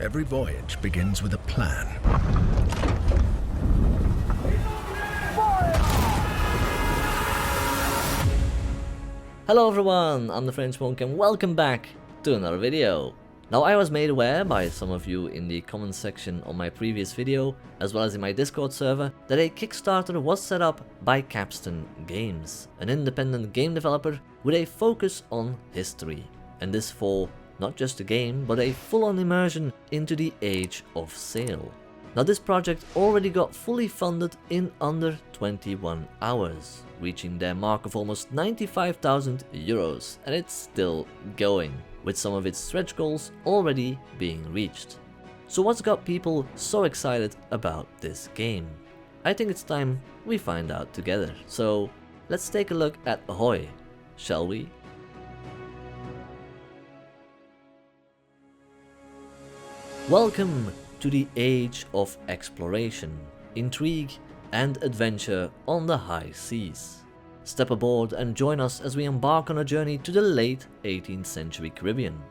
Every voyage begins with a plan. Hello everyone, I'm the French Monk and welcome back to another video. Now, I was made aware by some of you in the comments section on my previous video, as well as in my Discord server, that a Kickstarter was set up by Capstan Games, an independent game developer with a focus on history. And this for not just a game, but a full-on immersion into the Age of Sail. Now, this project already got fully funded in under 21 hours, reaching their mark of almost 95,000 euros, and it's still going, with some of its stretch goals already being reached. So what's got people so excited about this game? I think it's time we find out together. So let's take a look at Ahoy, shall we? Welcome to the Age of Exploration, Intrigue and Adventure on the High Seas. Step aboard and join us as we embark on a journey to the late 18th century Caribbean.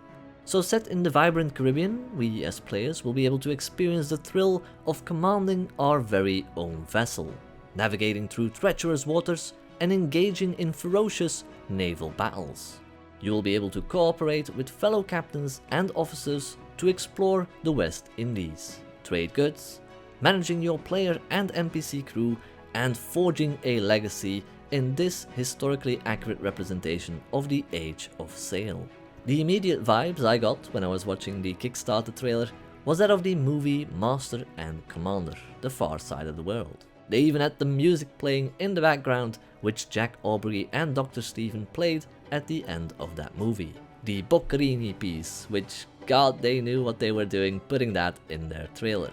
So set in the vibrant Caribbean, we as players will be able to experience the thrill of commanding our very own vessel, navigating through treacherous waters and engaging in ferocious naval battles. You will be able to cooperate with fellow captains and officers to explore the West Indies, trade goods, managing your player and NPC crew, and forging a legacy in this historically accurate representation of the Age of Sail. The immediate vibes I got when I was watching the Kickstarter trailer was that of the movie Master and Commander, The Far Side of the World. They even had the music playing in the background, which Jack Aubrey and Dr. Stephen played at the end of that movie. The Boccherini piece, which God, they knew what they were doing putting that in their trailer.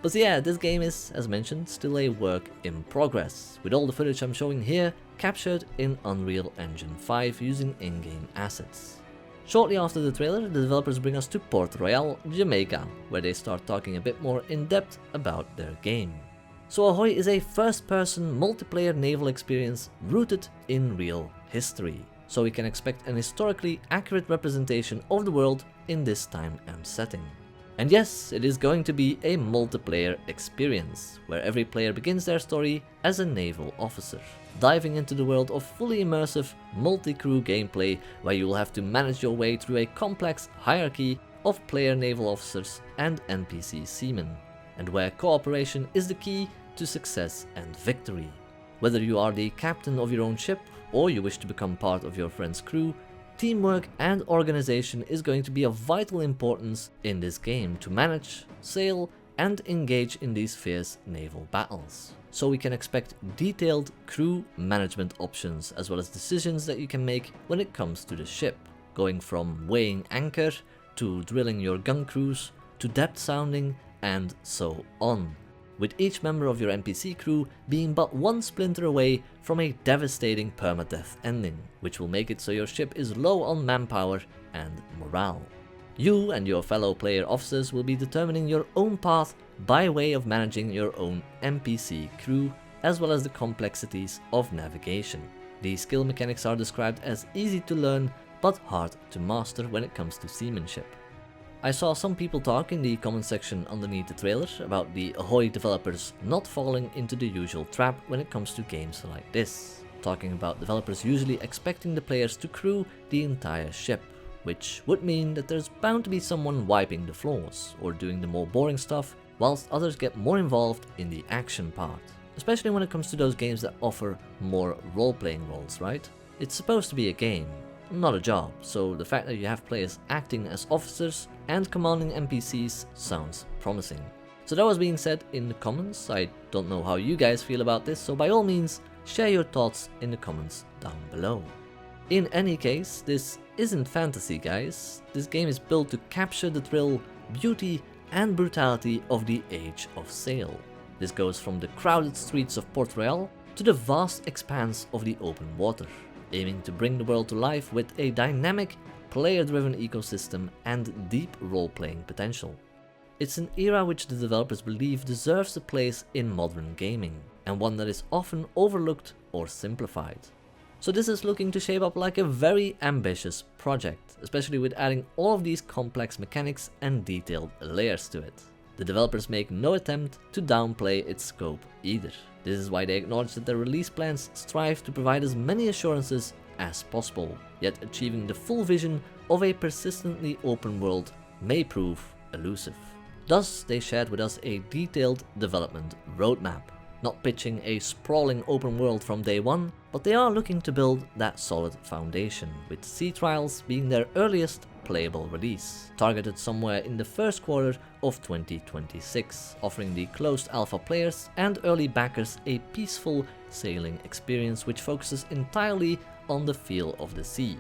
But yeah, this game is, as mentioned, still a work in progress, with all the footage I'm showing here captured in Unreal Engine 5 using in-game assets. Shortly after the trailer, the developers bring us to Port Royal, Jamaica, where they start talking a bit more in depth about their game. So Ahoy is a first-person multiplayer naval experience rooted in real history, so we can expect an historically accurate representation of the world in this time and setting. And yes, it is going to be a multiplayer experience, where every player begins their story as a naval officer, diving into the world of fully immersive multi-crew gameplay, where you will have to manage your way through a complex hierarchy of player naval officers and NPC seamen, and where cooperation is the key to success and victory. Whether you are the captain of your own ship, or you wish to become part of your friend's crew, teamwork and organization is going to be of vital importance in this game to manage, sail, and engage in these fierce naval battles. So we can expect detailed crew management options, as well as decisions that you can make when it comes to the ship, going from weighing anchor, to drilling your gun crews, to depth sounding, and so on, with each member of your NPC crew being but one splinter away from a devastating permadeath ending, which will make it so your ship is low on manpower and morale. You and your fellow player officers will be determining your own path by way of managing your own NPC crew, as well as the complexities of navigation. These skill mechanics are described as easy to learn but hard to master when it comes to seamanship. I saw some people talk in the comment section underneath the trailer about the Ahoy developers not falling into the usual trap when it comes to games like this, talking about developers usually expecting the players to crew the entire ship, which would mean that there's bound to be someone wiping the floors or doing the more boring stuff, whilst others get more involved in the action part, especially when it comes to those games that offer more role-playing roles, right? It's supposed to be a game, not a job, so the fact that you have players acting as officers and commanding NPCs sounds promising. So that was being said in the comments. I don't know how you guys feel about this, so by all means share your thoughts in the comments down below. In any case, this isn't fantasy, guys. This game is built to capture the thrill, beauty and brutality of the Age of Sail. This goes from the crowded streets of Port Royal to the vast expanse of the open water, aiming to bring the world to life with a dynamic, player-driven ecosystem and deep role-playing potential. It's an era which the developers believe deserves a place in modern gaming, and one that is often overlooked or simplified. So this is looking to shape up like a very ambitious project, especially with adding all of these complex mechanics and detailed layers to it. The developers make no attempt to downplay its scope either. This is why they acknowledge that their release plans strive to provide as many assurances as possible, yet achieving the full vision of a persistently open world may prove elusive. Thus, they shared with us a detailed development roadmap, not pitching a sprawling open world from day one, but they are looking to build that solid foundation, with Sea Trials being their earliest playable release, targeted somewhere in the first quarter of 2026, offering the closed alpha players and early backers a peaceful sailing experience which focuses entirely on the feel of the sea,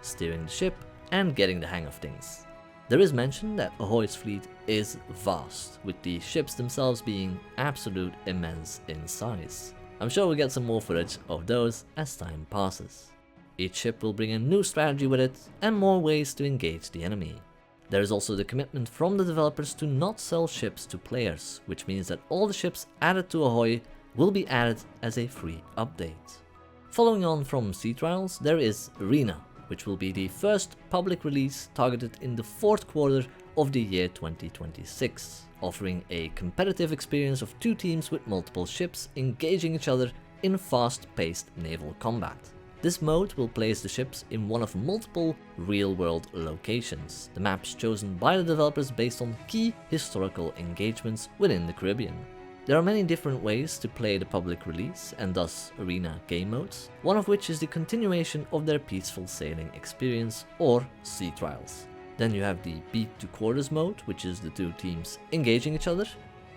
steering the ship and getting the hang of things. There is mention that Ahoy's fleet is vast, with the ships themselves being absolute immense in size. I'm sure we'll get some more footage of those as time passes. Each ship will bring a new strategy with it and more ways to engage the enemy. There is also the commitment from the developers to not sell ships to players, which means that all the ships added to Ahoy will be added as a free update. Following on from Sea Trials, there is Arena, which will be the first public release targeted in the fourth quarter of the year 2026, offering a competitive experience of two teams with multiple ships engaging each other in fast-paced naval combat. This mode will place the ships in one of multiple real-world locations, the maps chosen by the developers based on key historical engagements within the Caribbean. There are many different ways to play the public release and thus arena game modes, one of which is the continuation of their peaceful sailing experience or Sea Trials. Then you have the beat to quarters mode, which is the two teams engaging each other.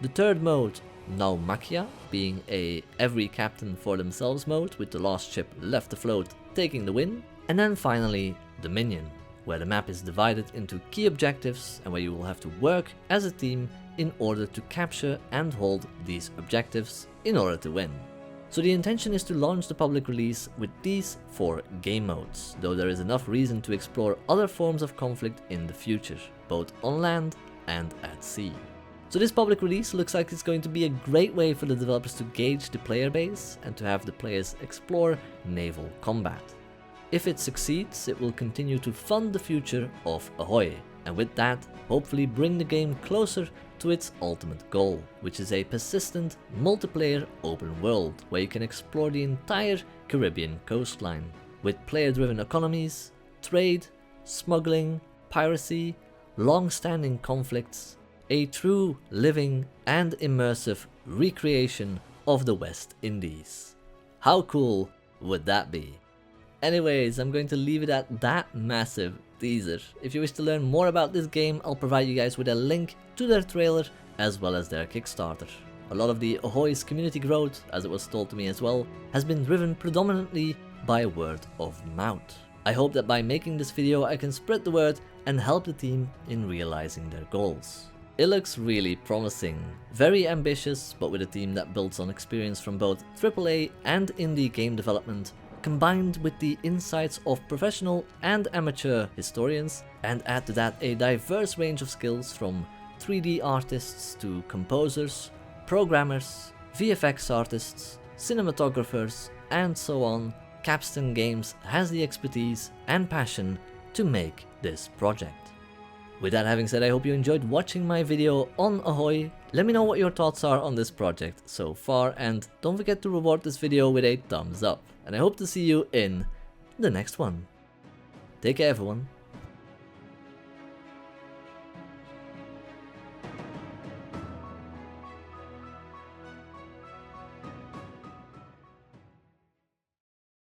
The third mode, Naumachia, being a every captain for themselves mode with the last ship left afloat taking the win. And then finally Dominion, where the map is divided into key objectives and where you will have to work as a team in order to capture and hold these objectives in order to win. So the intention is to launch the public release with these 4 game modes, though there is enough reason to explore other forms of conflict in the future, both on land and at sea. So this public release looks like it's going to be a great way for the developers to gauge the player base and to have the players explore naval combat. If it succeeds, it will continue to fund the future of Ahoy, and with that, hopefully bring the game closer to its ultimate goal, which is a persistent multiplayer open world where you can explore the entire Caribbean coastline, with player-driven economies, trade, smuggling, piracy, long-standing conflicts, a true living and immersive recreation of the West Indies. How cool would that be? Anyways, I'm going to leave it at that massive teaser. If you wish to learn more about this game, I'll provide you guys with a link to their trailer as well as their Kickstarter. A lot of the Ahoy's community growth, as it was told to me as well, has been driven predominantly by word of mouth. I hope that by making this video I can spread the word and help the team in realizing their goals. It looks really promising, very ambitious, but with a team that builds on experience from both AAA and indie game development, combined with the insights of professional and amateur historians, and add to that a diverse range of skills from 3D artists to composers, programmers, VFX artists, cinematographers, and so on. Capstan Games has the expertise and passion to make this project. With that having said, I hope you enjoyed watching my video on Ahoy. Let me know what your thoughts are on this project so far, and don't forget to reward this video with a thumbs up. And I hope to see you in the next one. Take care everyone.